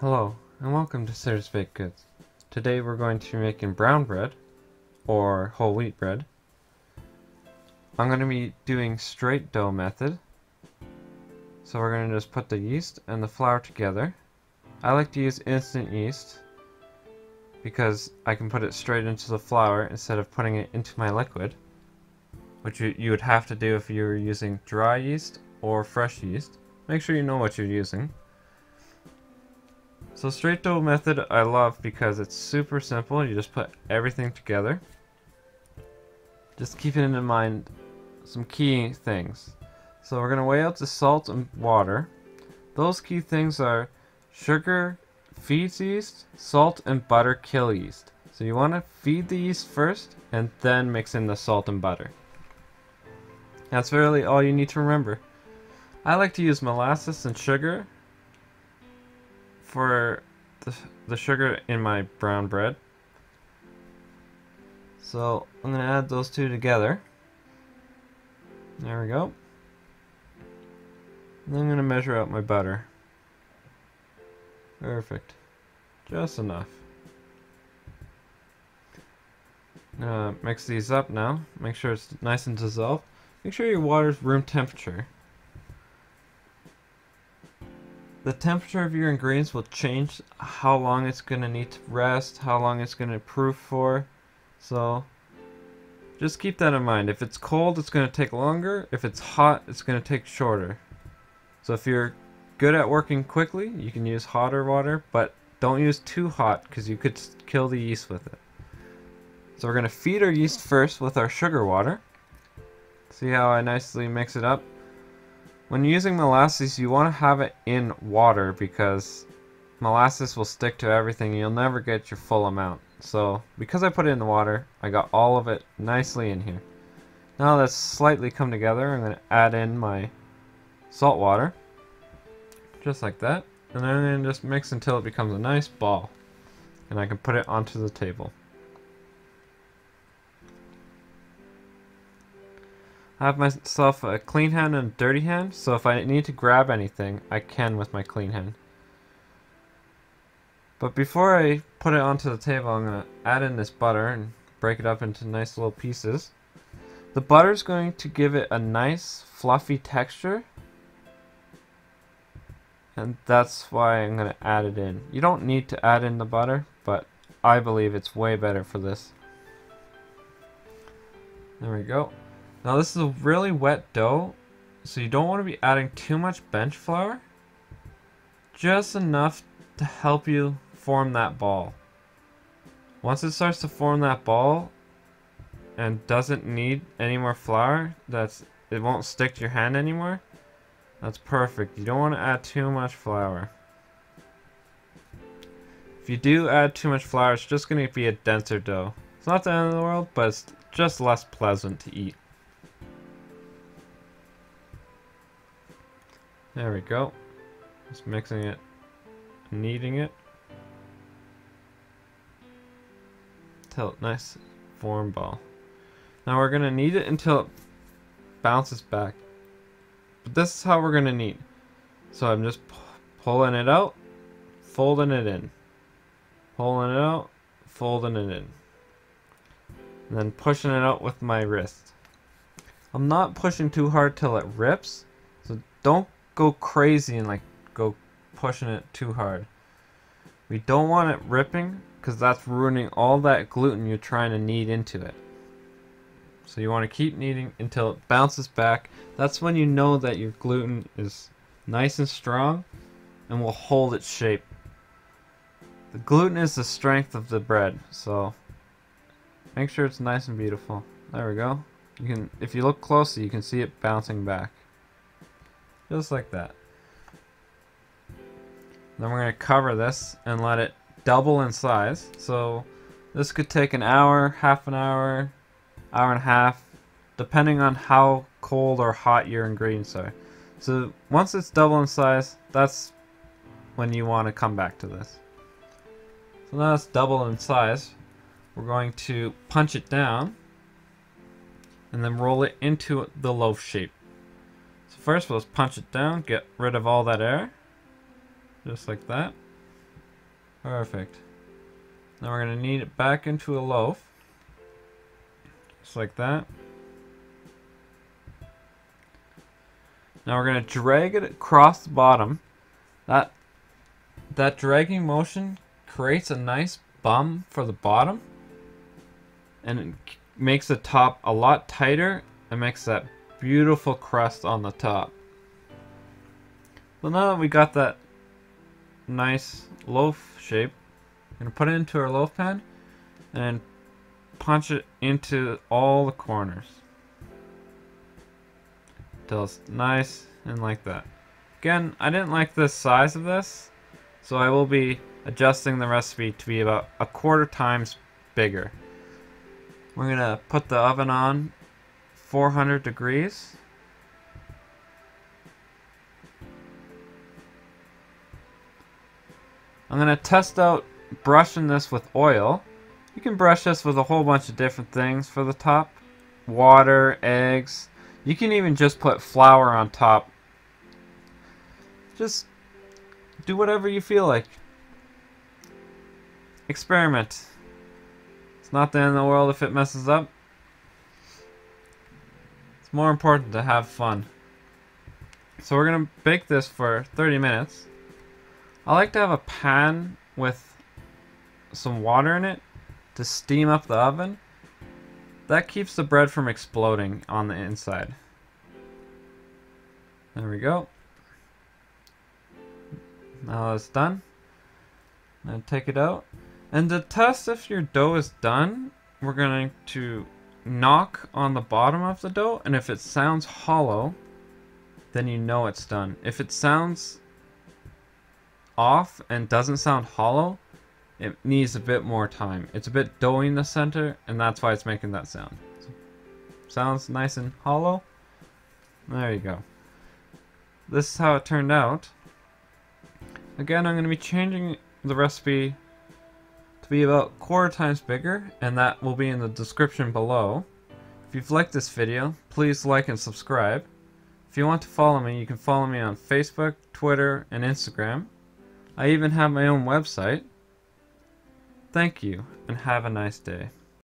Hello, and welcome to Sarah's Baked Goods. Today we're going to be making brown bread, or whole wheat bread. I'm going to be doing straight dough method. So we're going to just put the yeast and the flour together. I like to use instant yeast because I can put it straight into the flour instead of putting it into my liquid, which you would have to do if you were using dry yeast or fresh yeast. Make sure you know what you're using. So straight dough method I love because it's super simple. You just put everything together. Just keeping in mind some key things. So we're going to weigh out the salt and water. Those key things are sugar feeds yeast, salt and butter kill yeast. So you want to feed the yeast first and then mix in the salt and butter. That's really all you need to remember. I like to use molasses and sugar for the sugar in my brown bread. So I'm going to add those two together. There we go. And I'm going to measure out my butter. Perfect. Just enough. Mix these up now. Make sure it's nice and dissolved. Make sure your water's room temperature. The temperature of your ingredients will change how long it's going to need to rest, how long it's going to proof for. So just keep that in mind. If it's cold, it's going to take longer. If it's hot, it's going to take shorter. So if you're good at working quickly, you can use hotter water, but don't use too hot because you could kill the yeast with it. So we're going to feed our yeast first with our sugar water. See how I nicely mix it up? When using molasses, you want to have it in water because molasses will stick to everything. You'll never get your full amount. So because I put it in the water, I got all of it nicely in here. Now that's slightly come together, I'm going to add in my salt water. Just like that. And then I'm going to just mix until it becomes a nice ball. And I can put it onto the table. I have myself a clean hand and a dirty hand, so if I need to grab anything, I can with my clean hand. But before I put it onto the table, I'm going to add in this butter and break it up into nice little pieces. The butter is going to give it a nice fluffy texture, and that's why I'm going to add it in. You don't need to add in the butter, but I believe it's way better for this. There we go. Now this is a really wet dough, so you don't want to be adding too much bench flour. Just enough to help you form that ball. Once it starts to form that ball and doesn't need any more flour, it won't stick to your hand anymore. That's perfect. You don't want to add too much flour. If you do add too much flour, it's just going to be a denser dough. It's not the end of the world, but it's just less pleasant to eat. There we go. Just mixing it, kneading it till it's nice form ball. Now we're gonna knead it until it bounces back. But this is how we're gonna knead. So I'm just pulling it out, folding it in, pulling it out, folding it in, and then pushing it out with my wrist. I'm not pushing too hard till it rips, so don't go crazy and go pushing it too hard. We don't want it ripping because that's ruining all that gluten you're trying to knead into it. So you want to keep kneading until it bounces back. That's when you know that your gluten is nice and strong and will hold its shape. The gluten is the strength of the bread, so make sure it's nice and beautiful. There we go. If you look closely, you can see it bouncing back. Just like that. Then we're going to cover this and let it double in size. So this could take an hour, half an hour, hour and a half, depending on how cold or hot your ingredients are. So once it's double in size, that's when you want to come back to this. So now it's double in size. We're going to punch it down and then roll it into the loaf shape. First, we'll just punch it down, get rid of all that air. Just like that. Perfect. Now we're going to knead it back into a loaf. Just like that. Now we're going to drag it across the bottom. That dragging motion creates a nice bum for the bottom. And it makes the top a lot tighter and makes that beautiful crust on the top. So now that we got that nice loaf shape, we're going to put it into our loaf pan and punch it into all the corners till it's nice and like that. Again, I didn't like the size of this, so I will be adjusting the recipe to be about 1/4 times bigger. We're going to put the oven on 400 degrees. I'm going to test out brushing this with oil. You can brush this with a whole bunch of different things for the top. Water, eggs. You can even just put flour on top. Just do whatever you feel like. Experiment. It's not the end of the world if it messes up. It's more important to have fun. So we're going to bake this for 30 minutes. I like to have a pan with some water in it to steam up the oven. That keeps the bread from exploding on the inside. There we go. Now that's done. I'm going to take it out. And to test if your dough is done, we're going to knock on the bottom of the dough, and if it sounds hollow, then you know it's done. If it sounds off and doesn't sound hollow, it needs a bit more time. It's a bit doughy in the center, and that's why it's making that sound. So, sounds nice and hollow. There you go. This is how it turned out. Again, I'm going to be changing the recipe to be about 1/4 times bigger, and that will be in the description below. If you've liked this video, please like and subscribe. If you want to follow me, you can follow me on Facebook, Twitter, and Instagram. I even have my own website. Thank you, and have a nice day.